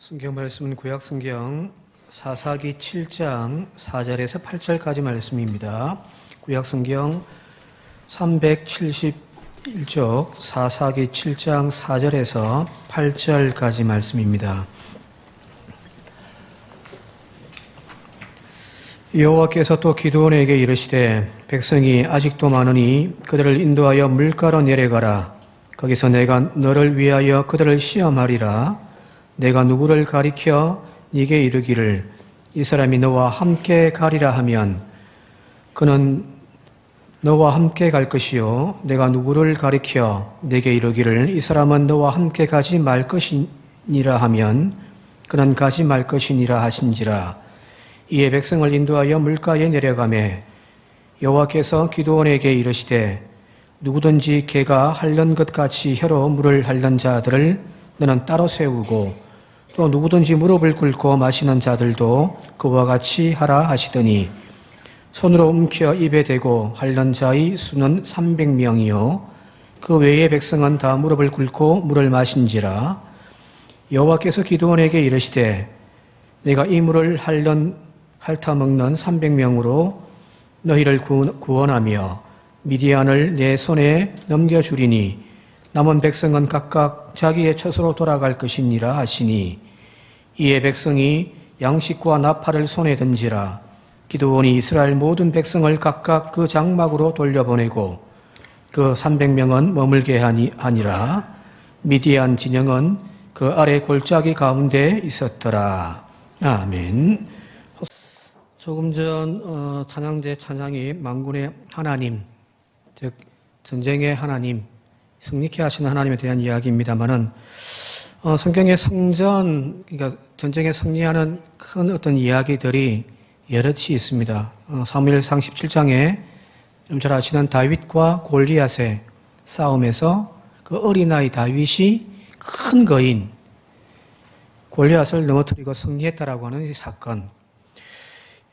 성경 말씀은 구약성경 사사기 7장 4절에서 8절까지 말씀입니다. 구약성경 371쪽 사사기 7장 4절에서 8절까지 말씀입니다. 여호와께서 또 기드온에게 이르시되 백성이 아직도 많으니 그들을 인도하여 물가로 내려가라. 거기서 내가 너를 위하여 그들을 시험하리라. 내가 누구를 가리켜 네게 이르기를 이 사람이 너와 함께 가리라 하면 그는 너와 함께 갈 것이요 내가 누구를 가리켜 네게 이르기를 이 사람은 너와 함께 가지 말 것이니라 하면 그는 가지 말 것이니라 하신지라. 이에 백성을 인도하여 물가에 내려가매 여호와께서 기드온에게 이르시되 누구든지 개가 핥는 것 같이 혀로 물을 핥는 자들을 너는 따로 세우고 또 누구든지 무릎을 꿇고 마시는 자들도 그와 같이 하라 하시더니 손으로 움켜 입에 대고 핥는 자의 수는 300명이요 그 외의 백성은 다 무릎을 꿇고 물을 마신지라. 여호와께서 기드온에게 이르시되 내가 이 물을 핥아 먹는 300명으로 너희를 구원하며 미디안을 내 손에 넘겨주리니 남은 백성은 각각 자기의 처소로 돌아갈 것이니라 하시니 이에 백성이 양식과 나팔을 손에 든지라. 기드온이 이스라엘 모든 백성을 각각 그 장막으로 돌려보내고 그 300명은 머물게 하니라. 미디안 진영은 그 아래 골짜기 가운데 있었더라. 아멘. 조금 전 찬양대 찬양이 만군의 하나님, 즉 전쟁의 하나님, 승리케 하시는 하나님에 대한 이야기입니다만은 성경의 성전, 그러니까 전쟁에 승리하는 큰 어떤 이야기들이 여럿이 있습니다. 사무엘상 17장에 좀 잘 아시는 다윗과 골리앗의 싸움에서 그 어린아이 다윗이 큰 거인 골리앗을 넘어뜨리고 승리했다라고 하는 이 사건.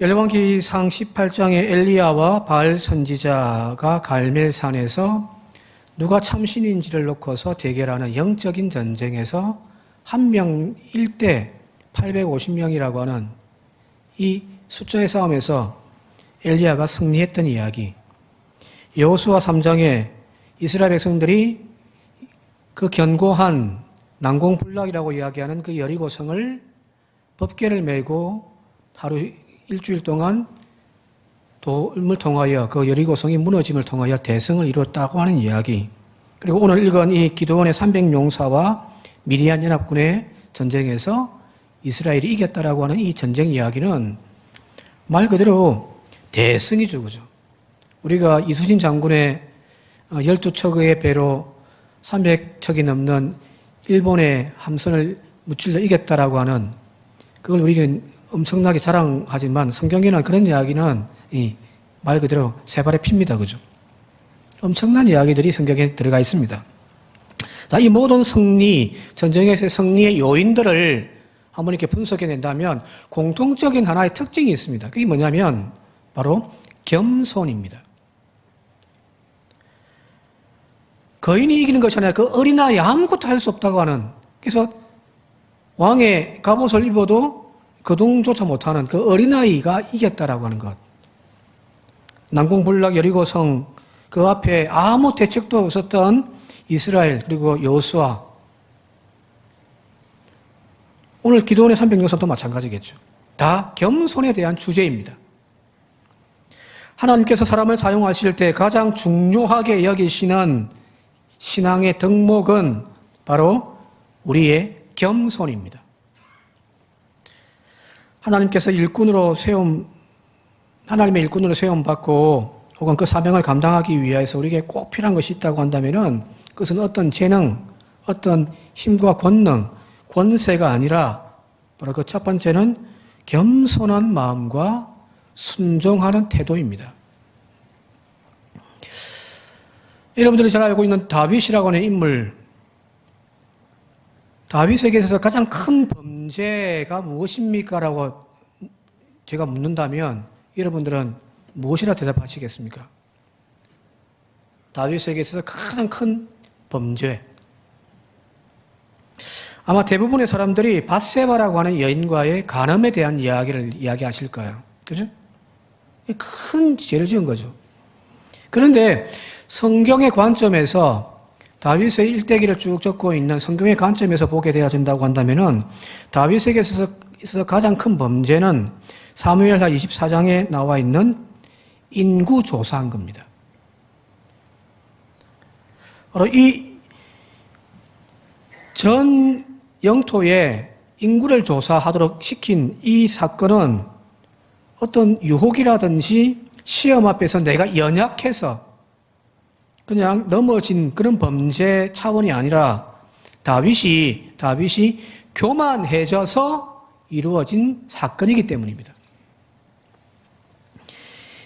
열왕기상 18장에 엘리야와 바알 선지자가 갈멜산에서 누가 참신인지를 놓고서 대결하는 영적인 전쟁에서 한 명 1대 850명이라고 하는 이 숫자의 싸움에서 엘리야가 승리했던 이야기. 여호수아 3장에 이스라엘 백성들이 그 견고한 난공불락이라고 이야기하는 그 여리고성을 법궤를 메고 하루 일주일 동안 도움을 통하여 그 여리고성이 무너짐을 통하여 대승을 이뤘다고 하는 이야기. 그리고 오늘 읽은 이 기드온의 300용사와 미디안 연합군의 전쟁에서 이스라엘이 이겼다라고 하는 이 전쟁 이야기는 말 그대로 대승이죠, 그죠? 우리가 이수진 장군의 12척의 배로 300척이 넘는 일본의 함선을 무찔러 이겼다라고 하는 그걸 우리는 엄청나게 자랑하지만 성경에는 그런 이야기는 말 그대로 세 발의 피입니다. 그죠? 엄청난 이야기들이 성경에 들어가 있습니다. 자, 이 모든 승리, 전쟁에서의 승리의 요인들을 한번 이렇게 분석해낸다면 공통적인 하나의 특징이 있습니다. 그게 뭐냐면 바로 겸손입니다. 거인이 이기는 것이 아니라 그 어린아이 아무것도 할 수 없다고 하는, 그래서 왕의 갑옷을 입어도 거동조차 못하는 그 어린아이가 이겼다라고 하는 것. 난공불락 여리고성 그 앞에 아무 대책도 없었던 이스라엘 그리고 여호수아. 오늘 기드온의 300용사도 마찬가지겠죠. 다 겸손에 대한 주제입니다. 하나님께서 사람을 사용하실 때 가장 중요하게 여기시는 신앙의 덕목은 바로 우리의 겸손입니다. 하나님의 일꾼으로 세움받고 혹은 그 사명을 감당하기 위해서 우리에게 꼭 필요한 것이 있다고 한다면은 그것은 어떤 재능, 어떤 힘과 권능, 권세가 아니라 바로 그 첫 번째는 겸손한 마음과 순종하는 태도입니다. 여러분들이 잘 알고 있는 다윗이라고 하는 인물, 다윗에게 있어서 가장 큰 범죄가 무엇입니까? 라고 제가 묻는다면 여러분들은 무엇이라 대답하시겠습니까? 다윗에게 있어서 가장 큰 범죄. 아마 대부분의 사람들이 밧세바라고 하는 여인과의 간음에 대한 이야기를 이야기하실 거예요. 그죠? 큰 죄를 지은 거죠. 그런데 성경의 관점에서 다윗의 일대기를 쭉 적고 있는 성경의 관점에서 보게 되어진다고 한다면은 다윗에게 있어서 가장 큰 범죄는 사무엘하 24장에 나와 있는 인구조사한 겁니다. 바로 이 전 영토에 인구를 조사하도록 시킨 이 사건은 어떤 유혹이라든지 시험 앞에서 내가 연약해서 그냥 넘어진 그런 범죄 차원이 아니라 다윗이 교만해져서 이루어진 사건이기 때문입니다.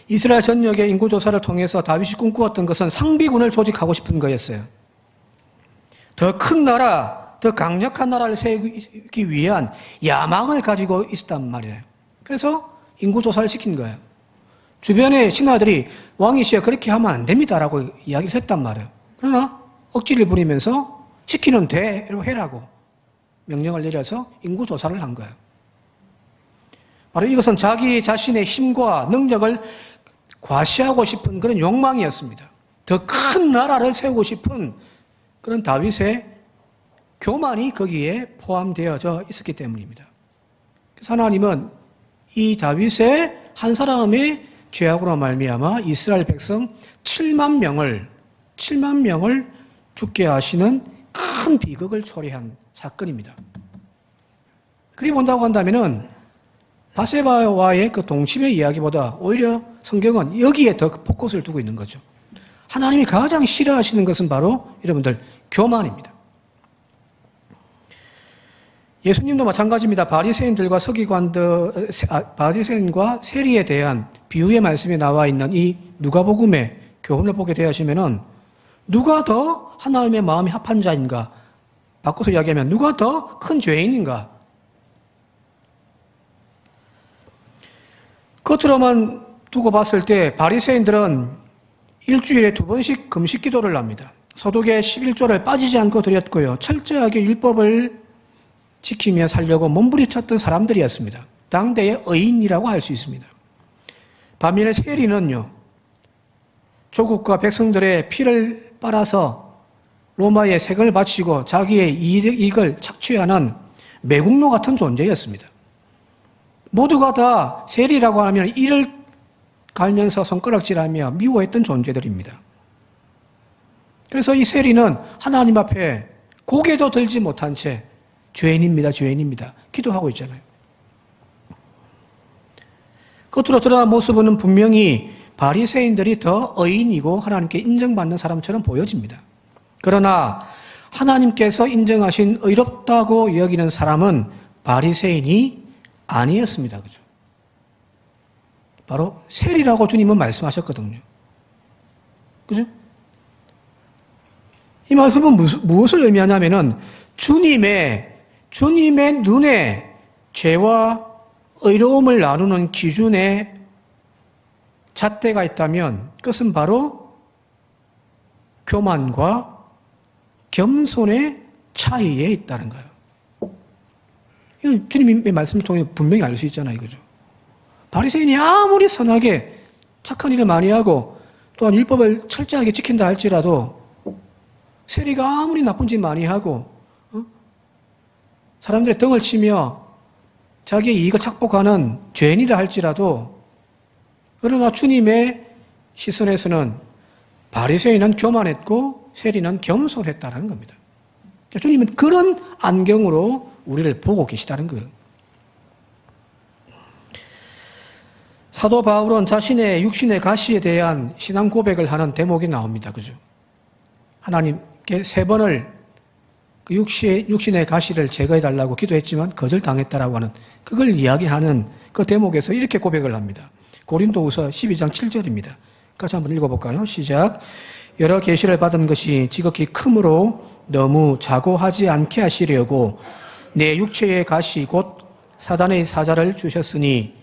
이스라엘 전역의 인구조사를 통해서 다윗이 꿈꾸었던 것은 상비군을 조직하고 싶은 거였어요. 더 큰 나라, 더 강력한 나라를 세우기 위한 야망을 가지고 있었단 말이에요. 그래서 인구조사를 시킨 거예요. 주변의 신하들이 왕이시여 그렇게 하면 안 됩니다라고 이야기를 했단 말이에요. 그러나 억지를 부리면서 시키는 대로 해라고 명령을 내려서 인구조사를 한 거예요. 바로 이것은 자기 자신의 힘과 능력을 과시하고 싶은 그런 욕망이었습니다. 더 큰 나라를 세우고 싶은 그런 다윗의 교만이 거기에 포함되어져 있었기 때문입니다. 그래서 하나님은 이 다윗의 한 사람의 죄악으로 말미암아 이스라엘 백성 7만 명을 죽게 하시는 큰 비극을 초래한 사건입니다. 그리 본다고 한다면은 밧세바와의 그 동침의 이야기보다 오히려 성경은 여기에 더 포커스를 두고 있는 거죠. 하나님이 가장 싫어하시는 것은 바로 여러분들 교만입니다. 예수님도 마찬가지입니다. 바리새인과 세리에 대한 비유의 말씀에 나와 있는 이 누가복음의 교훈을 보게 되시면은 누가 더 하나님의 마음이 합한 자인가? 바꿔서 이야기하면 누가 더 큰 죄인인가? 겉으로만 두고 봤을 때 바리새인들은 일주일에 2번씩 금식 기도를 합니다. 소득의 11조를 빠지지 않고 드렸고요. 철저하게 율법을 지키며 살려고 몸부림쳤던 사람들이었습니다. 당대의 의인이라고 할 수 있습니다. 반면에 세리는요, 조국과 백성들의 피를 빨아서 로마에 세금을 바치고 자기의 이익을 착취하는 매국노 같은 존재였습니다. 모두가 다 세리라고 하면 이를 갈면서 손가락질하며 미워했던 존재들입니다. 그래서 이 세리는 하나님 앞에 고개도 들지 못한 채 죄인입니다. 기도하고 있잖아요. 겉으로 드러난 모습은 분명히 바리새인들이 더 의인이고 하나님께 인정받는 사람처럼 보여집니다. 그러나 하나님께서 인정하신 의롭다고 여기는 사람은 바리새인이 아니었습니다. 그죠? 바로 세리라고 주님은 말씀하셨거든요. 그죠? 이 말씀은 무엇을 의미하냐면은 주님의 눈에 죄와 의로움을 나누는 기준에 잣대가 있다면 그것은 바로 교만과 겸손의 차이에 있다는 거예요. 이건 주님의 말씀을 통해 분명히 알 수 있잖아요. 그죠? 바리새인이 아무리 선하게 착한 일을 많이 하고 또한 율법을 철저하게 지킨다 할지라도 세리가 아무리 나쁜 짓 많이 하고 사람들의 등을 치며 자기의 이익을 착복하는 죄인이라 할지라도 그러나 주님의 시선에서는 바리새인은 교만했고 세리는 겸손했다는 겁니다. 주님은 그런 안경으로 우리를 보고 계시다는 거예요. 사도 바울은 자신의 육신의 가시에 대한 신앙 고백을 하는 대목이 나옵니다. 그죠? 하나님께 3번을 그 육신의 가시를 제거해달라고 기도했지만 거절당했다라고 하는 그걸 이야기하는 그 대목에서 이렇게 고백을 합니다. 고린도후서 12장 7절입니다. 같이 한번 읽어볼까요? 시작. 여러 계시를 받은 것이 지극히 크므로 너무 자고하지 않게 하시려고 내 육체의 가시 곧 사단의 사자를 주셨으니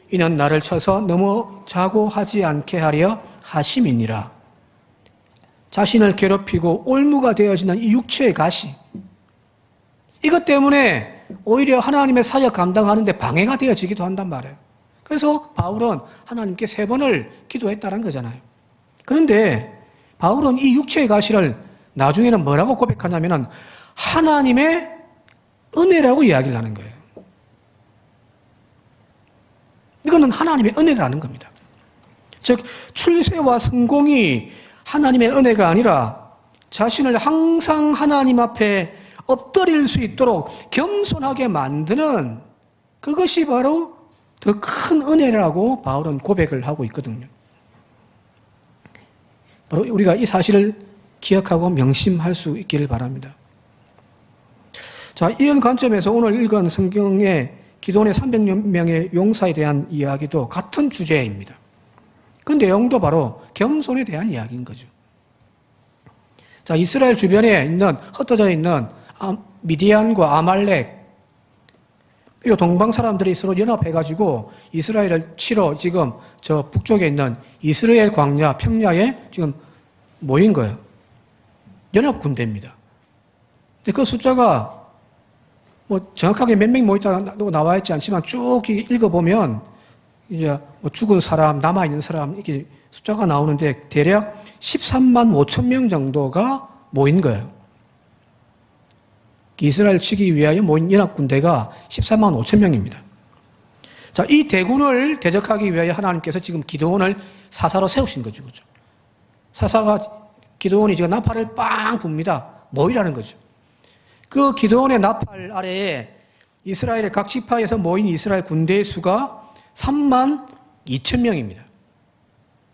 이는 나를 쳐서 너무 자고하지 않게 하려 하심이니라. 자신을 괴롭히고 올무가 되어지는 이 육체의 가시, 이것 때문에 오히려 하나님의 사역 감당하는데 방해가 되어지기도 한단 말이에요. 그래서 바울은 하나님께 3번을 기도했다는 거잖아요. 그런데 바울은 이 육체의 가시를 나중에는 뭐라고 고백하냐면은 하나님의 은혜라고 이야기를 하는 거예요. 이거는 하나님의 은혜라는 겁니다. 즉 출세와 성공이 하나님의 은혜가 아니라 자신을 항상 하나님 앞에 엎드릴 수 있도록 겸손하게 만드는 그것이 바로 더 큰 은혜라고 바울은 고백을 하고 있거든요. 바로 우리가 이 사실을 기억하고 명심할 수 있기를 바랍니다. 자, 이런 관점에서 오늘 읽은 성경의 기도원의 300명의 용사에 대한 이야기도 같은 주제입니다. 그 내용도 바로 겸손에 대한 이야기인 거죠. 자, 이스라엘 주변에 있는 흩어져 있는 미디안과 아말렉 그리고 동방 사람들이 서로 연합해가지고 이스라엘을 치러 지금 저 북쪽에 있는 이스라엘 광야 평야에 지금 모인 거예요. 연합 군대입니다. 근데 그 숫자가 뭐 정확하게 몇 명이 모였다고 나와 있지 않지만 쭉 읽어보면 이제 뭐 죽은 사람, 남아있는 사람 이렇게 숫자가 나오는데 대략 13만 5천 명 정도가 모인 거예요. 이스라엘 치기 위하여 모인 연합군대가 13만 5천 명입니다. 자, 이 대군을 대적하기 위하여 하나님께서 지금 기드온을 사사로 세우신 거죠. 그죠? 사사가 기드온이 지금 나팔을 빵 붑니다. 모이라는 거죠. 그 기드온의 나팔 아래에 이스라엘의 각 지파에서 모인 이스라엘 군대의 수가 3만 2천 명입니다.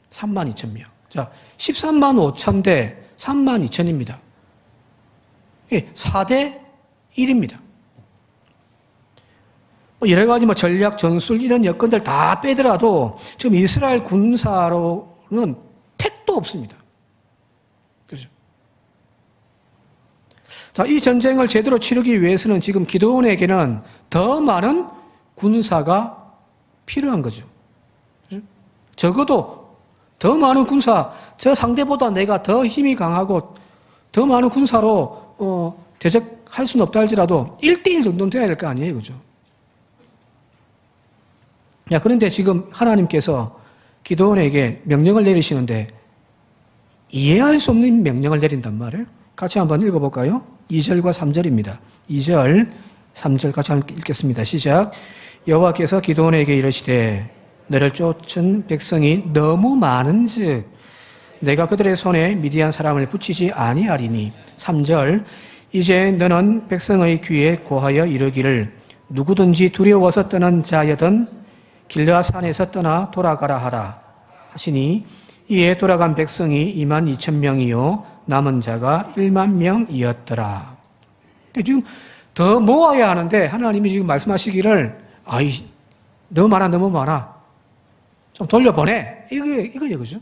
3만 2천 명. 자, 13만 5천 대 3만 2천입니다. 4대 1입니다. 여러 가지 전략, 전술 이런 여건들 다 빼더라도 지금 이스라엘 군사로는 택도 없습니다. 그렇죠? 자, 이 전쟁을 제대로 치르기 위해서는 지금 기드온에게는 더 많은 군사가 필요한 거죠. 그렇죠? 적어도 더 많은 군사, 저 상대보다 내가 더 힘이 강하고 더 많은 군사로 대적할 수는 없다 할지라도 1대1 정도는 돼야 될 거 아니에요. 그죠? 야, 그런데 지금 하나님께서 기드온에게 명령을 내리시는데 이해할 수 없는 명령을 내린단 말이에요. 같이 한번 읽어볼까요? 2절과 3절입니다. 2절, 3절 같이 한번 읽겠습니다. 시작. 여호와께서 기드온에게 이르시되 너를 쫓은 백성이 너무 많은즉 내가 그들의 손에 미디안 사람을 붙이지 아니하리니. 3절. 이제 너는 백성의 귀에 고하여 이르기를 누구든지 두려워서 떠난 자여든 길르앗 산에서 떠나 돌아가라 하라 하시니 이에 돌아간 백성이 2만 2천 명이요 남은 자가 1만 명이었더라. 지금 더 모아야 하는데 하나님이 지금 말씀하시기를 너무 많아 너무 많아 좀 돌려보내 이거예요. 그죠?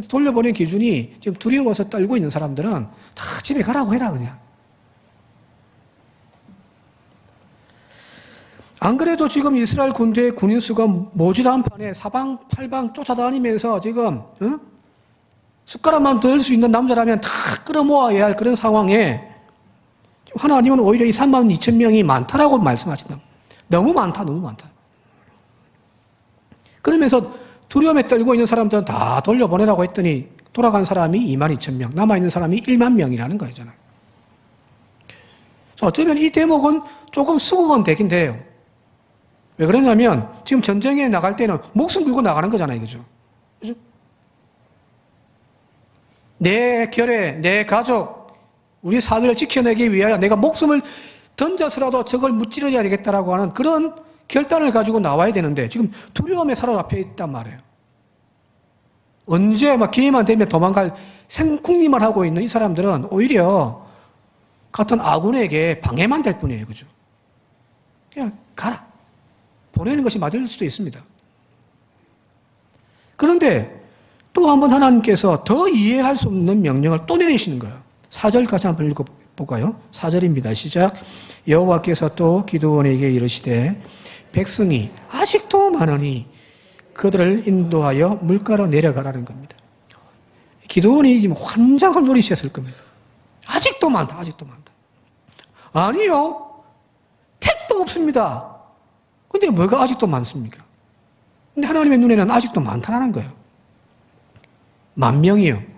돌려보낸 기준이 지금 두려워서 떨고 있는 사람들은 다 집에 가라고 해라 그냥. 안 그래도 지금 이스라엘 군대의 군인 수가 모질한 판에 사방팔방 쫓아다니면서 지금 숟가락만 들 수 있는 남자라면 다 끌어모아야 할 그런 상황에 하나님은 오히려 이 3만 2천 명이 많다라고 말씀하신다. 너무 많다 너무 많다. 그러면서 두려움에 떨고 있는 사람들은 다 돌려보내라고 했더니 돌아간 사람이 2만 2천 명, 남아있는 사람이 1만 명이라는 거잖아요. 어쩌면 이 대목은 조금 수긍은 되긴 돼요. 왜 그러냐면 지금 전쟁에 나갈 때는 목숨 걸고 나가는 거잖아요. 그죠? 그죠? 내 결에, 내 가족, 우리 사회를 지켜내기 위하여 내가 목숨을 던져서라도 저걸 무찌르려야 되겠다라고 하는 그런 결단을 가지고 나와야 되는데 지금 두려움에 사로잡혀 있단 말이에요. 언제 기회만 되면 도망갈 생궁리만 하고 있는 이 사람들은 오히려 같은 아군에게 방해만 될 뿐이에요. 그죠? 그냥 가라. 보내는 것이 맞을 수도 있습니다. 그런데 또 한 번 하나님께서 더 이해할 수 없는 명령을 또 내리시는 거예요. 4절까지 한번 읽어볼까요? 4절입니다. 시작. 여호와께서 또 기드온에게 이르시되 백성이 아직도 많으니 그들을 인도하여 물가로 내려가라는 겁니다. 기드온이 지금 환장을 노리셨을 겁니다. 아직도 많다, 아직도 많다. 아니요. 택도 없습니다. 근데 뭐가 아직도 많습니까? 근데 하나님의 눈에는 아직도 많다는 거예요. 10,000명이요.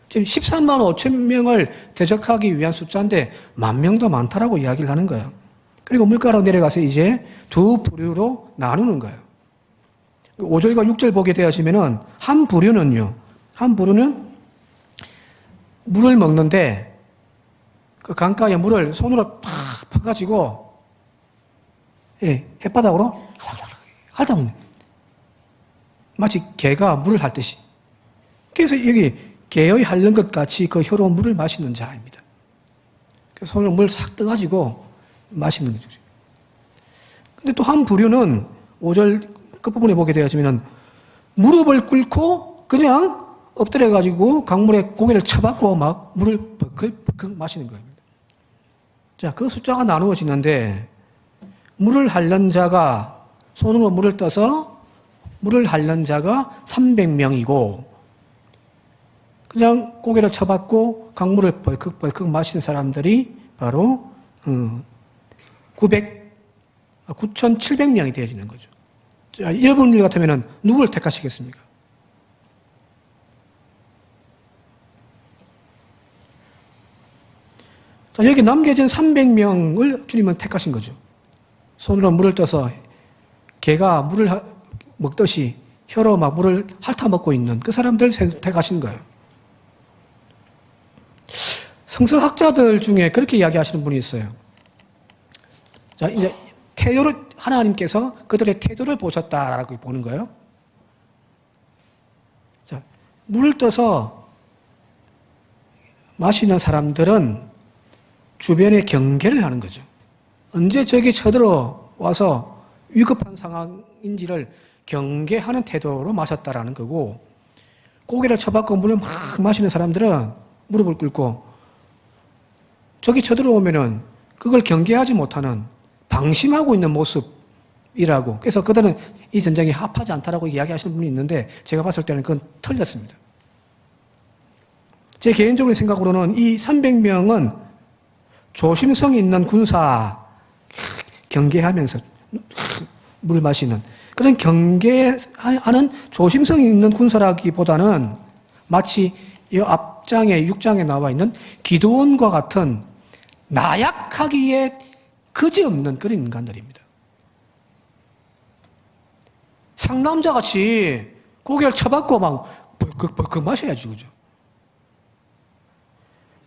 지금 13만 5천 명을 대적하기 위한 숫자인데 10,000명도 많다라고 이야기를 하는 거예요. 그리고 물가로 내려가서 이제 두 부류로 나누는 거예요. 5절과 6절 보게 되어지면은 한 부류는 물을 먹는데 그 강가에 물을 손으로 팍 퍼가지고 햇바닥으로 핥아먹는, 마치 개가 물을 핥듯이. 그래서 여기 개의 핥는 것 같이 그 혀로 물을 마시는 자입니다. 그래서 손으로 물을 싹 떠가지고 마시는 거죠. 근데 또 한 부류는 5절 끝부분에 보게 되어지면 무릎을 꿇고 그냥 엎드려가지고 강물에 고개를 쳐박고 막 물을 벌컥벌컥 마시는 겁니다. 자, 그 숫자가 나누어지는데 물을 핥는 자가, 손으로 물을 떠서 물을 핥는 자가 300명이고 그냥 고개를 쳐박고 강물을 벌컥벌컥 마시는 사람들이 바로 9,700명이 되어지는 거죠. 자, 여러분 같으면 누구를 택하시겠습니까? 자, 여기 남겨진 300명을 주님은 택하신 거죠. 손으로 물을 떠서 개가 물을 먹듯이 혀로 막 물을 핥아먹고 있는 그 사람들 택하신 거예요. 성서학자들 중에 그렇게 이야기하시는 분이 있어요. 자, 이제 태도를, 하나님께서 그들의 태도를 보셨다라고 보는 거예요. 자, 물을 떠서 마시는 사람들은 주변에 경계를 하는 거죠. 언제 적이 쳐들어와서 위급한 상황인지를 경계하는 태도로 마셨다라는 거고, 고개를 쳐박고 물을 막 마시는 사람들은 무릎을 꿇고 적이 쳐들어오면은 그걸 경계하지 못하는, 방심하고 있는 모습이라고. 그래서 그들은 이 전쟁이 합하지 않다라고 이야기하시는 분이 있는데 제가 봤을 때는 그건 틀렸습니다. 제 개인적인 생각으로는 이 300명은 조심성 있는 군사, 경계하면서 물 마시는 그런 경계하는 조심성 있는 군사라기보다는 마치 이 앞장에 6장에 나와 있는 기드온과 같은 나약하기에 그지없는 그런 인간들입니다. 상남자같이 고개를 쳐박고 막 벌컥벌컥 마셔야지, 그죠?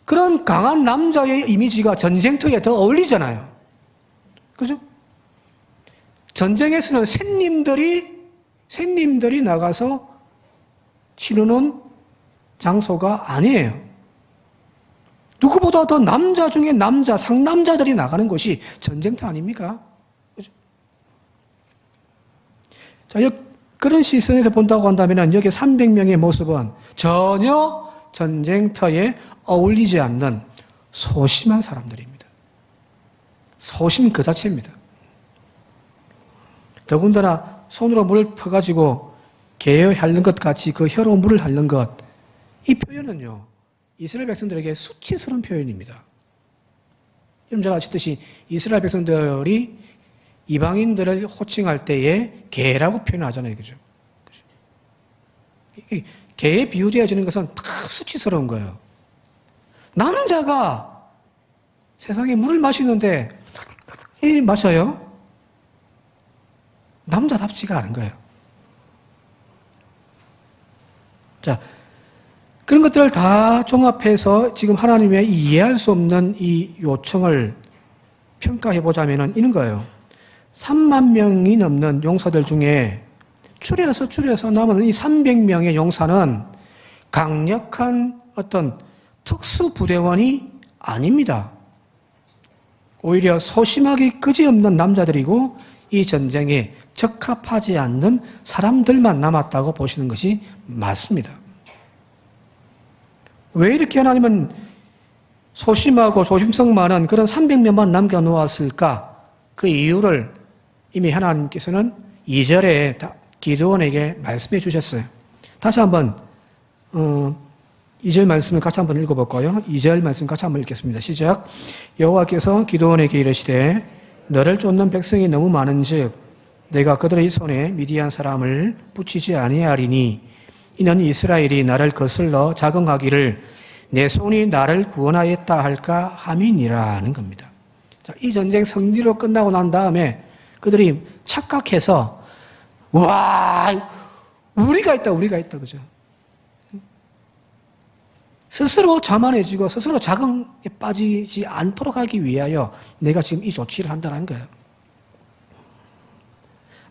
그런 강한 남자의 이미지가 전쟁터에 더 어울리잖아요. 그죠? 전쟁에서는 샌님들이 나가서 치르는 장소가 아니에요. 누구보다 더 남자 중에 남자, 상남자들이 나가는 것이 전쟁터 아닙니까? 그죠? 자, 그런 시선에서 본다고 한다면 여기 300명의 모습은 전혀 전쟁터에 어울리지 않는 소심한 사람들입니다. 소심 그 자체입니다. 더군다나 손으로 물을 퍼가지고 개에 핥는 것 같이 그 혀로 물을 핥는 것, 이 표현은요, 이스라엘 백성들에게 수치스러운 표현입니다. 여러분 잘 아시듯이 이스라엘 백성들이 이방인들을 호칭할 때에 개라고 표현하잖아요. 그죠? 개에 비유되어지는 것은 다 수치스러운 거예요. 남자가 세상에 물을 마시는데 마셔요? 남자답지가 않은 거예요. 자, 그런 것들을 다 종합해서 지금 하나님의 이해할 수 없는 이 요청을 평가해 보자면 이런 거예요. 3만 명이 넘는 용사들 중에 줄여서 남은 이 300명의 용사는 강력한 어떤 특수부대원이 아닙니다. 오히려 소심하기 그지없는 남자들이고 이 전쟁에 적합하지 않는 사람들만 남았다고 보시는 것이 맞습니다. 왜 이렇게 하나님은 소심하고 조심성 많은 그런 300명만 남겨놓았을까? 그 이유를 이미 하나님께서는 2절에 기드온에게 말씀해 주셨어요. 다시 한번 2절 말씀을 같이 한번 읽어볼까요? 2절 말씀 같이 한번 읽겠습니다. 시작. 여호와께서 기드온에게 이르시되 너를 쫓는 백성이 너무 많은즉 내가 그들의 손에 미디안 사람을 붙이지 아니하리니 이는 이스라엘이 나를 거슬러 자긍하기를 내 손이 나를 구원하였다 할까 함이니라는 겁니다. 자, 이 전쟁 승리로 끝나고 난 다음에 그들이 착각해서 와 우리가 있다 그죠? 스스로 자만해지고 스스로 자긍에 빠지지 않도록 하기 위하여 내가 지금 이 조치를 한다는 거예요.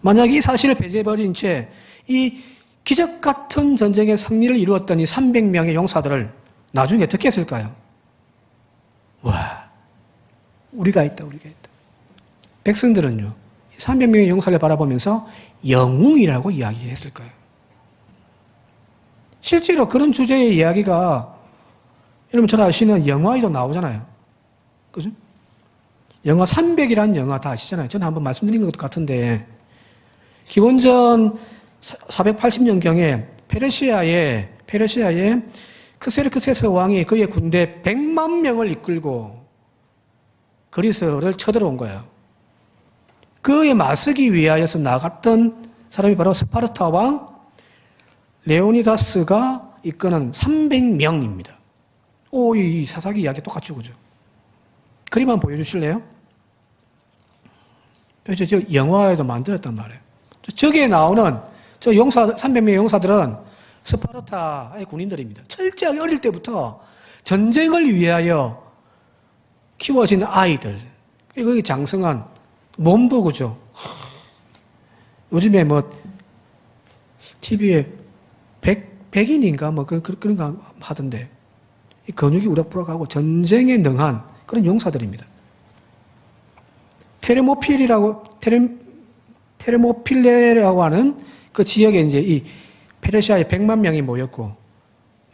만약 이 사실을 배제해버린 채 이 기적 같은 전쟁의 승리를 이루었던 이 300명의 용사들을 나중에 어떻게 했을까요? 와, 우리가 있다. 백성들은요, 300명의 용사를 바라보면서 영웅이라고 이야기했을 거예요. 실제로 그런 주제의 이야기가 여러분 잘 아시는 영화에도 나오잖아요. 그죠? 영화 300이라는 영화 다 아시잖아요. 저는 한번 말씀드린 것 같은데, 기원전 480년경에 페르시아의 크세르크세스 왕이 그의 군대 100만 명을 이끌고 그리스를 쳐들어온 거예요. 그에 맞서기 위하여서 나갔던 사람이 바로 스파르타 왕 레오니다스가 이끄는 300명입니다. 이 사사기 이야기 똑같죠, 그죠? 그림 한번 보여주실래요? 저 영화에도 만들었단 말이에요. 저기에 나오는 저 300명의 용사들은 스파르타의 군인들입니다. 철저하게 어릴 때부터 전쟁을 위하여 키워진 아이들. 그리고 장성한 몸도 그죠. 요즘에 TV에 백인인가 그런 거 하던데, 이 근육이 우락부락하고 전쟁에 능한 그런 용사들입니다. 테르모필레라고 하는 그 지역에 이제 이 페르시아의 100만 명이 모였고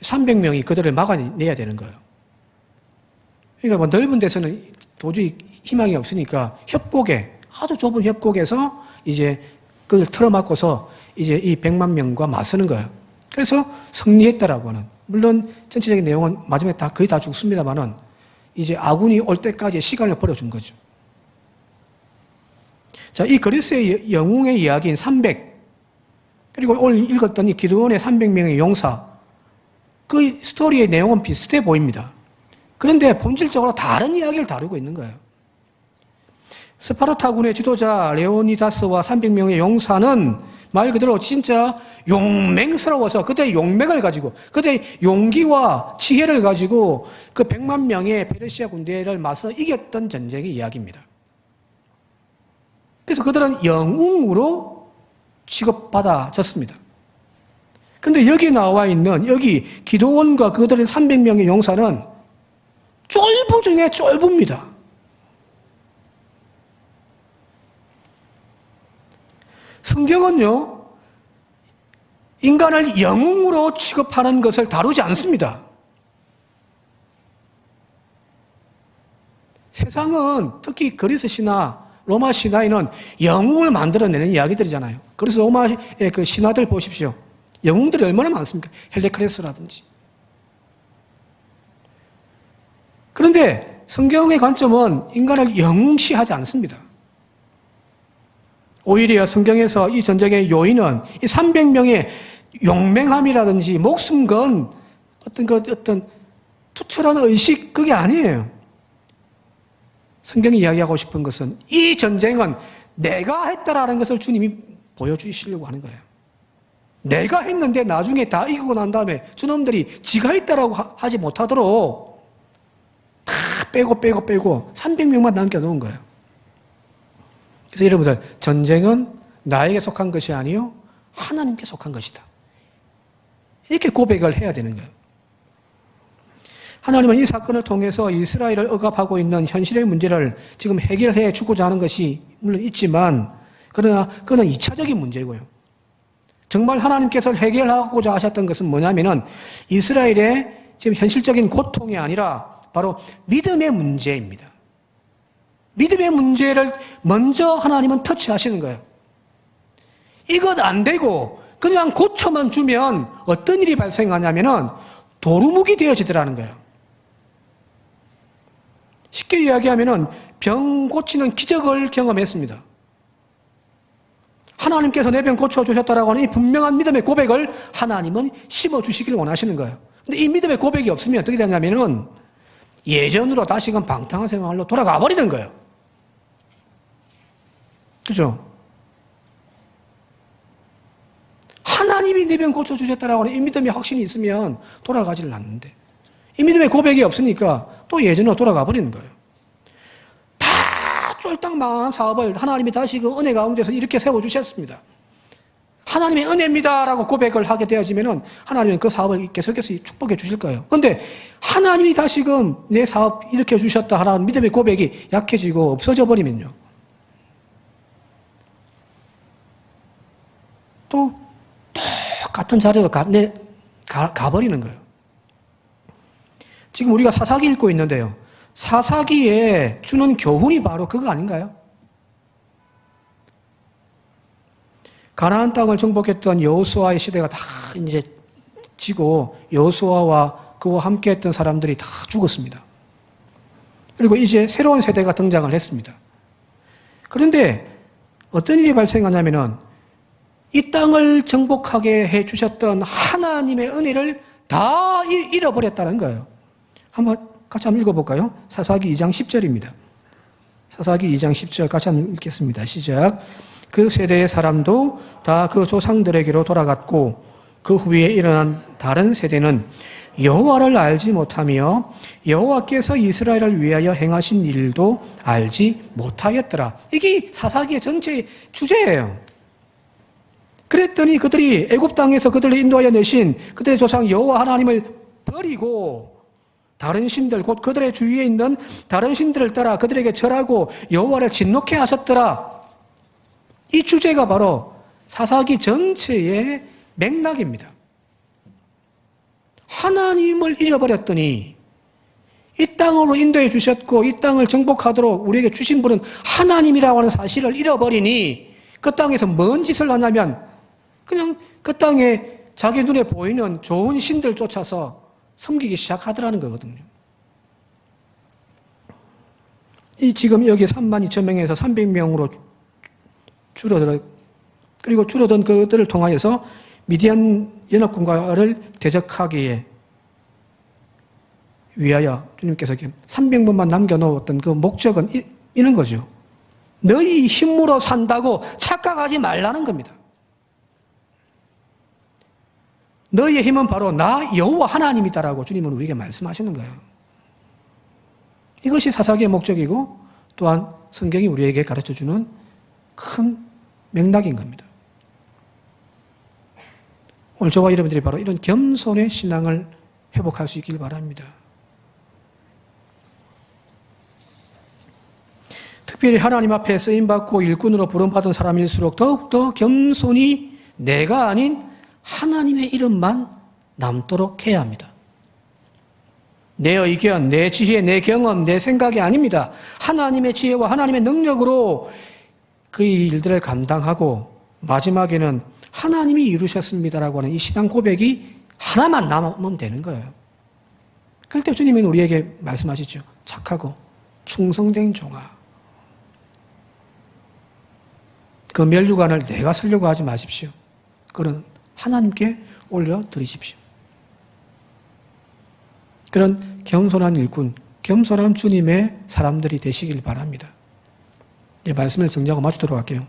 300명이 그들을 막아내야 되는 거예요. 그러니까 넓은 데서는 도저히 희망이 없으니까 아주 좁은 협곡에서 이제 그걸 틀어막고서 이제 이 100만 명과 맞서는 거예요. 그래서 승리했다라고 하는, 물론 전체적인 내용은 마지막에 거의 다 죽습니다만은 이제 아군이 올 때까지 시간을 벌어준 거죠. 자, 이 그리스의 영웅의 이야기인 300, 그리고 오늘 읽었던 이 기드온의 300명의 용사, 그 스토리의 내용은 비슷해 보입니다. 그런데 본질적으로 다른 이야기를 다루고 있는 거예요. 스파르타군의 지도자 레오니다스와 300명의 용사는 말 그대로 진짜 용맹스러워서 그들의 용맹을 가지고, 그들의 용기와 지혜를 가지고 그 100만 명의 페르시아 군대를 맞서 이겼던 전쟁의 이야기입니다. 그래서 그들은 영웅으로 취급받아졌습니다. 그런데 여기 나와 있는 여기 기드온과 그들의 300명의 용사는 쫄부 중에 쫄부입니다. 성경은요, 인간을 영웅으로 취급하는 것을 다루지 않습니다. 세상은 특히 그리스 신화, 로마 신화에는 영웅을 만들어내는 이야기들이잖아요. 그래서 로마의 그 신화들 보십시오. 영웅들이 얼마나 많습니까? 헬레크레스라든지. 그런데 성경의 관점은 인간을 영웅시하지 않습니다. 오히려 성경에서 이 전쟁의 요인은 이 300명의 용맹함이라든지 목숨 건 어떤 투철한 의식, 그게 아니에요. 성경이 이야기하고 싶은 것은 이 전쟁은 내가 했다라는 것을 주님이 보여주시려고 하는 거예요. 내가 했는데 나중에 다 이기고 난 다음에 저놈들이 지가 했다라고 하지 못하도록 다 빼고 300명만 남겨놓은 거예요. 그래서 여러분들, 전쟁은 나에게 속한 것이 아니요 하나님께 속한 것이다. 이렇게 고백을 해야 되는 거예요. 하나님은 이 사건을 통해서 이스라엘을 억압하고 있는 현실의 문제를 지금 해결해 주고자 하는 것이 물론 있지만, 그러나 그건 2차적인 문제고요. 정말 하나님께서 해결하고자 하셨던 것은 뭐냐면은 이스라엘의 지금 현실적인 고통이 아니라 바로 믿음의 문제입니다. 믿음의 문제를 먼저 하나님은 터치하시는 거예요. 이것 안 되고 그냥 고쳐만 주면 어떤 일이 발생하냐면은 도루묵이 되어지더라는 거예요. 쉽게 이야기하면은 병 고치는 기적을 경험했습니다. 하나님께서 내 병 고쳐주셨다라고 하는 이 분명한 믿음의 고백을 하나님은 심어주시기를 원하시는 거예요. 근데 이 믿음의 고백이 없으면 어떻게 되냐면은 예전으로 다시금 방탕한 생활로 돌아가 버리는 거예요. 그죠? 하나님이 내 병 고쳐주셨다라고 하는 이 믿음의 확신이 있으면 돌아가지를 않는데 이 믿음의 고백이 없으니까 또 예전으로 돌아가 버리는 거예요. 다 쫄딱 망한 사업을 하나님이 다시금 은혜 가운데서 이렇게 세워주셨습니다. 하나님의 은혜입니다라고 고백을 하게 되어지면은 하나님은 그 사업을 계속해서 축복해 주실 거예요. 그런데 하나님이 다시금 내 사업 이렇게 주셨다 하라는 믿음의 고백이 약해지고 없어져 버리면요. 또 똑같은 자리로 가버리는 거예요. 지금 우리가 사사기 읽고 있는데요. 사사기에 주는 교훈이 바로 그거 아닌가요? 가나안 땅을 정복했던 여호수아의 시대가 다 이제 지고 여호수아와 그와 함께했던 사람들이 다 죽었습니다. 그리고 이제 새로운 세대가 등장을 했습니다. 그런데 어떤 일이 발생하냐면은 이 땅을 정복하게 해주셨던 하나님의 은혜를 다 잃어버렸다는 거예요. 같이 한번 읽어볼까요? 사사기 2장 10절입니다. 사사기 2장 10절 같이 한번 읽겠습니다. 시작. 그 세대의 사람도 다 그 조상들에게로 돌아갔고 그 후에 일어난 다른 세대는 여호와를 알지 못하며 여호와께서 이스라엘을 위하여 행하신 일도 알지 못하였더라. 이게 사사기의 전체 주제예요. 그랬더니 그들이 애굽 땅에서 그들을 인도하여 내신 그들의 조상 여호와 하나님을 버리고 다른 신들 곧 그들의 주위에 있는 다른 신들을 따라 그들에게 절하고 여호와를 진노케 하셨더라. 이 주제가 바로 사사기 전체의 맥락입니다. 하나님을 잃어버렸더니 이 땅으로 인도해 주셨고 이 땅을 정복하도록 우리에게 주신 분은 하나님이라고 하는 사실을 잃어버리니 그 땅에서 뭔 짓을 하냐면 그냥 그 땅에 자기 눈에 보이는 좋은 신들 쫓아서 섬기기 시작하더라는 거거든요. 이 지금 여기 32,000명에서 300명으로 줄어들어 그리고 줄어든 그들을 통하여서 미디안 연합군과를 대적하기에 위하여 주님께서 300명만 남겨놓았던 그 목적은 이런 거죠. 너희 힘으로 산다고 착각하지 말라는 겁니다. 너희의 힘은 바로 나 여호와 하나님이다라고 주님은 우리에게 말씀하시는 거예요. 이것이 사사기의 목적이고 또한 성경이 우리에게 가르쳐주는 큰 맥락인 겁니다. 오늘 저와 여러분들이 바로 이런 겸손의 신앙을 회복할 수 있길 바랍니다. 특별히 하나님 앞에 쓰임받고 일꾼으로 부름받은 사람일수록 더욱더 겸손히 내가 아닌 하나님의 이름만 남도록 해야 합니다. 내 의견, 내 지혜, 내 경험, 내 생각이 아닙니다. 하나님의 지혜와 하나님의 능력으로 그 일들을 감당하고 마지막에는 하나님이 이루셨습니다라고 하는 이 신앙 고백이 하나만 남으면 되는 거예요. 그럴 때 주님은 우리에게 말씀하시죠. 착하고 충성된 종아. 그 멸류관을 내가 쓰려고 하지 마십시오. 그런 하나님께 올려드리십시오. 그런 겸손한 일꾼, 겸손한 주님의 사람들이 되시길 바랍니다. 이제 말씀을 정리하고 마치도록 할게요.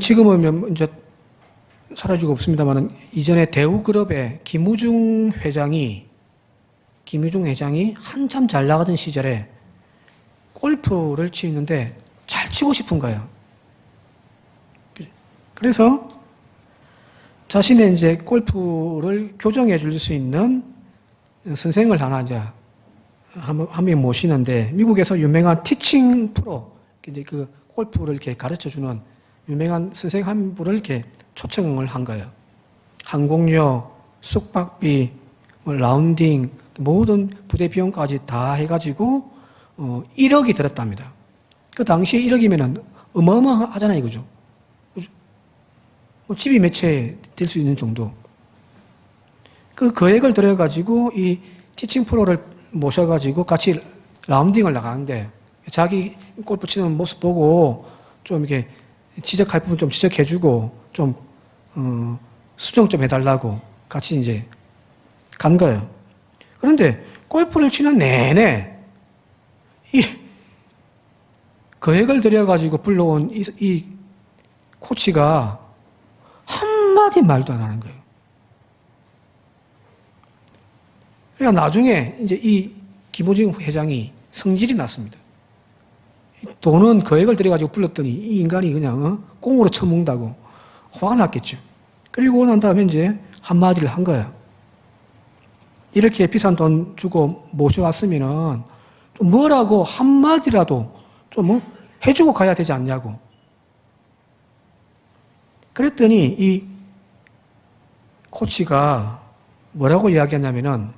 지금은 이제 사라지고 없습니다만 이전에 대우그룹의 김우중 회장이 한참 잘 나가던 시절에 골프를 치는데 잘 치고 싶은 거예요. 그래서 자신의 이제 골프를 교정해 줄 수 있는 선생을 하나 이제 한 명 모시는데 미국에서 유명한 티칭 프로, 이제 그 골프를 이렇게 가르쳐 주는 유명한 선생 한 분을 이렇게 초청을 한 거예요. 항공료, 숙박비, 라운딩, 모든 부대 비용까지 다 해가지고 1억이 들었답니다. 그 당시에 1억이면은 어마어마하잖아요, 그죠? 뭐 집이 몇 채 될 수 있는 정도. 그 거액을 들여가지고 이 티칭 프로를 모셔가지고 같이 라운딩을 나가는데 자기 골프 치는 모습 보고 좀 이렇게 지적할 부분 좀 지적해주고 좀, 수정 좀 해달라고 같이 이제 간 거예요. 그런데 골프를 치는 내내 이 거액을 들여가지고 불러온 이 코치가 한마디 말도 안 하는 거예요. 그러니까 나중에 이제 이 김호중 회장이 성질이 났습니다. 돈은 거액을 들여가지고 불렀더니 이 인간이 그냥 꽁으로 처먹는다고 화가 났겠죠. 그리고 난 다음에 이제 한마디를 한 거예요. 이렇게 비싼 돈 주고 모셔왔으면은 좀 뭐라고 한마디라도 좀 해주고 가야 되지 않냐고. 그랬더니 이 코치가 뭐라고 이야기했냐면은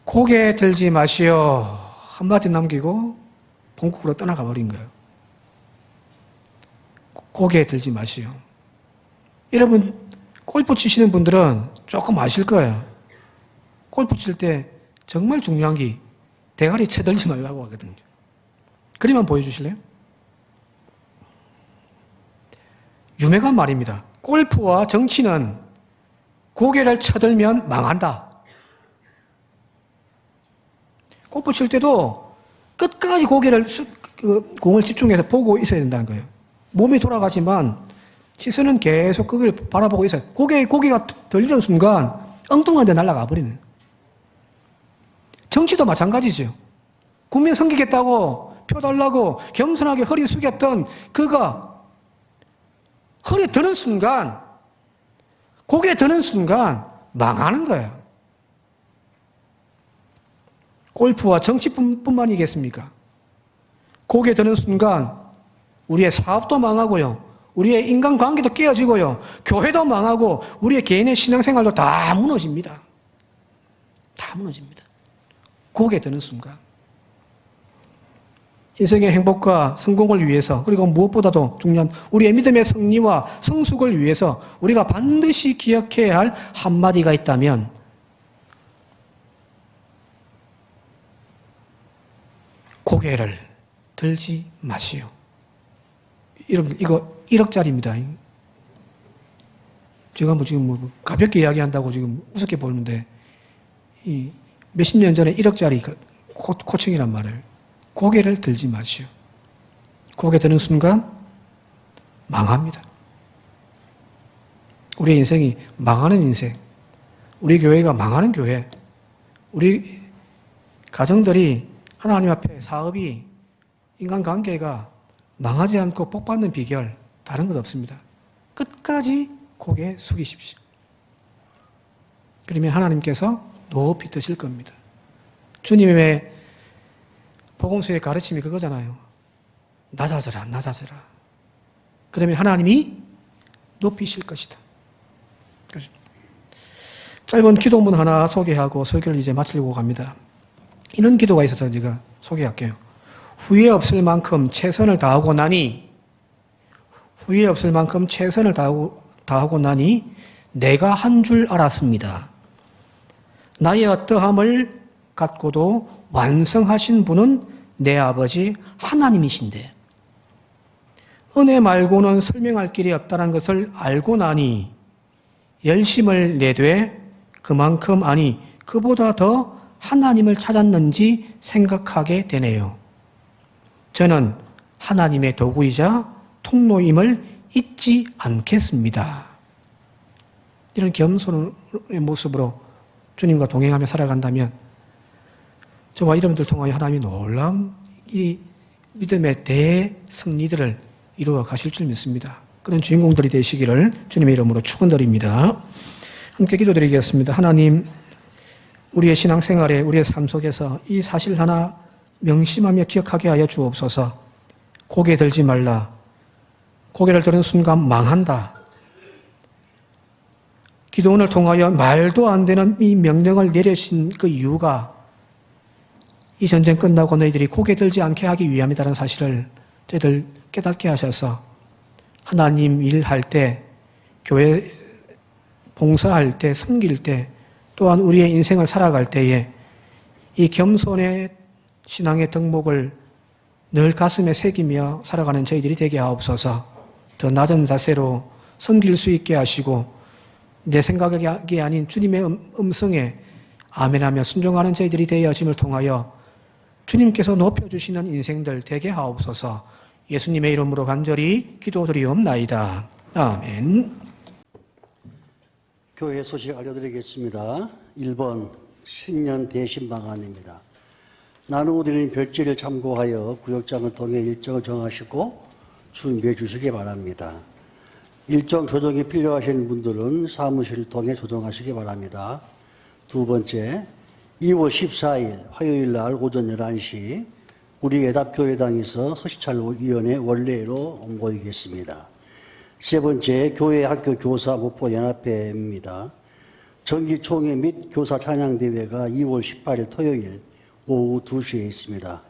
고개 들지 마시오. 한마디 남기고 본국으로 떠나가 버린 거예요. 고개 들지 마시오. 여러분, 골프 치시는 분들은 조금 아실 거예요. 골프 칠 때 정말 중요한 게 대가리 쳐들지 말라고 하거든요. 그림만 보여주실래요? 유명한 말입니다. 골프와 정치는 고개를 쳐들면 망한다. 골프 칠 때도 끝까지 고개를 공을 집중해서 보고 있어야 된다는 거예요. 몸이 돌아가지만 시선은 계속 그걸 바라보고 있어요. 고개가 들리는 순간 엉뚱한 데 날아가 버리는. 정치도 마찬가지죠. 국민 섬기겠다고 표 달라고 겸손하게 허리 숙였던 그가 허리 드는 순간, 고개 드는 순간 망하는 거예요. 골프와 정치뿐만이겠습니까? 고개 드는 순간 우리의 사업도 망하고요. 우리의 인간관계도 깨어지고요. 교회도 망하고 우리의 개인의 신앙생활도 다 무너집니다. 다 무너집니다. 고개 드는 순간. 인생의 행복과 성공을 위해서, 그리고 무엇보다도 중요한 우리의 믿음의 승리와 성숙을 위해서 우리가 반드시 기억해야 할 한마디가 있다면 고개를 들지 마시오. 여러분, 이거 1억짜리입니다. 제가 뭐 지금 뭐 가볍게 이야기한다고 지금 우습게 보는데, 이 몇십 년 전에 1억짜리 코칭이란 말을, 고개를 들지 마시오. 고개 드는 순간 망합니다. 우리 인생이 망하는 인생, 우리 교회가 망하는 교회, 우리 가정들이 하나님 앞에 사업이, 인간관계가 망하지 않고 복받는 비결 다른 것 없습니다. 끝까지 고개 숙이십시오. 그러면 하나님께서 높이 드실 겁니다. 주님의 복음서의 가르침이 그거잖아요. 낮아져라, 낮아져라. 그러면 하나님이 높이실 것이다. 짧은 기도문 하나 소개하고 설교를 이제 마치려고 합니다. 이런 기도가 있어서 제가 소개할게요. 후회 없을 만큼 최선을 다하고 나니, 후회 없을 만큼 최선을 다하고 나니 내가 한 줄 알았습니다. 나의 어떠함을 갖고도 완성하신 분은 내 아버지 하나님이신데, 은혜 말고는 설명할 길이 없다는 것을 알고 나니 열심을 내되 그만큼, 아니 그보다 더 하나님을 찾았는지 생각하게 되네요. 저는 하나님의 도구이자 통로임을 잊지 않겠습니다. 이런 겸손의 모습으로 주님과 동행하며 살아간다면 저와 여러분들 통하여 하나님이 놀라운 이 믿음의 대승리들을 이루어 가실 줄 믿습니다. 그런 주인공들이 되시기를 주님의 이름으로 축원드립니다. 함께 기도드리겠습니다. 하나님, 우리의 신앙생활에, 우리의 삶 속에서 이 사실 하나 명심하며 기억하게 하여 주옵소서. 고개 들지 말라. 고개를 드는 순간 망한다. 기도원을 통하여 말도 안 되는 이 명령을 내리신 그 이유가 이 전쟁 끝나고 너희들이 고개 들지 않게 하기 위함이라는 사실을 저희들 깨닫게 하셔서 하나님 일할 때 교회 봉사할 때, 섬길 때, 또한 우리의 인생을 살아갈 때에 이 겸손의 신앙의 덕목을 늘 가슴에 새기며 살아가는 저희들이 되게 하옵소서. 더 낮은 자세로 섬길 수 있게 하시고 내 생각이 아닌 주님의 음성에 아멘하며 순종하는 저희들이 되어짐을 통하여 주님께서 높여주시는 인생들 되게 하옵소서. 예수님의 이름으로 간절히 기도드리옵나이다. 아멘. 교회 소식 알려드리겠습니다. 1번 신년 대신 방안입니다. 나누어드리는 별지를 참고하여 구역장을 통해 일정을 정하시고 준비해 주시기 바랍니다. 일정 조정이 필요하신 분들은 사무실을 통해 조정하시기 바랍니다. 두 번째, 2월 14일 화요일 날 오전 11시 우리 애답교회당에서 서시찰위원회 원래로 모이겠습니다. 세 번째, 교회 학교 교사 목포 연합회입니다. 정기총회 및 교사 찬양대회가 2월 18일 토요일 오후 2시에 있습니다.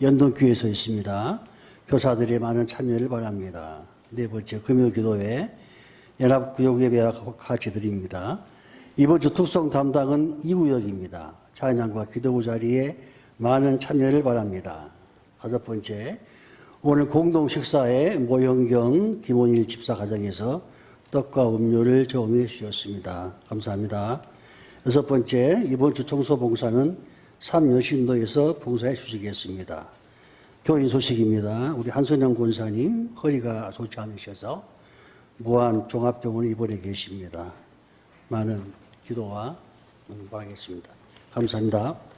연동교회에서 있습니다. 교사들의 많은 참여를 바랍니다. 네 번째, 금요기도회 연합구역예배 같이 드립니다. 이번 주 특송 담당은 이구역입니다. 찬양과 기도부 자리에 많은 참여를 바랍니다. 다섯 번째, 오늘 공동 식사에 모형경 김원일 집사 가정에서 떡과 음료를 제공해 주셨습니다. 감사합니다. 여섯 번째, 이번 주 청소 봉사는 삼여신도에서 봉사해 주시겠습니다. 교인 소식입니다. 우리 한선영 권사님 허리가 좋지 않으셔서 무안 종합병원에 입원해 계십니다. 많은 기도와 바라겠습니다. 감사합니다.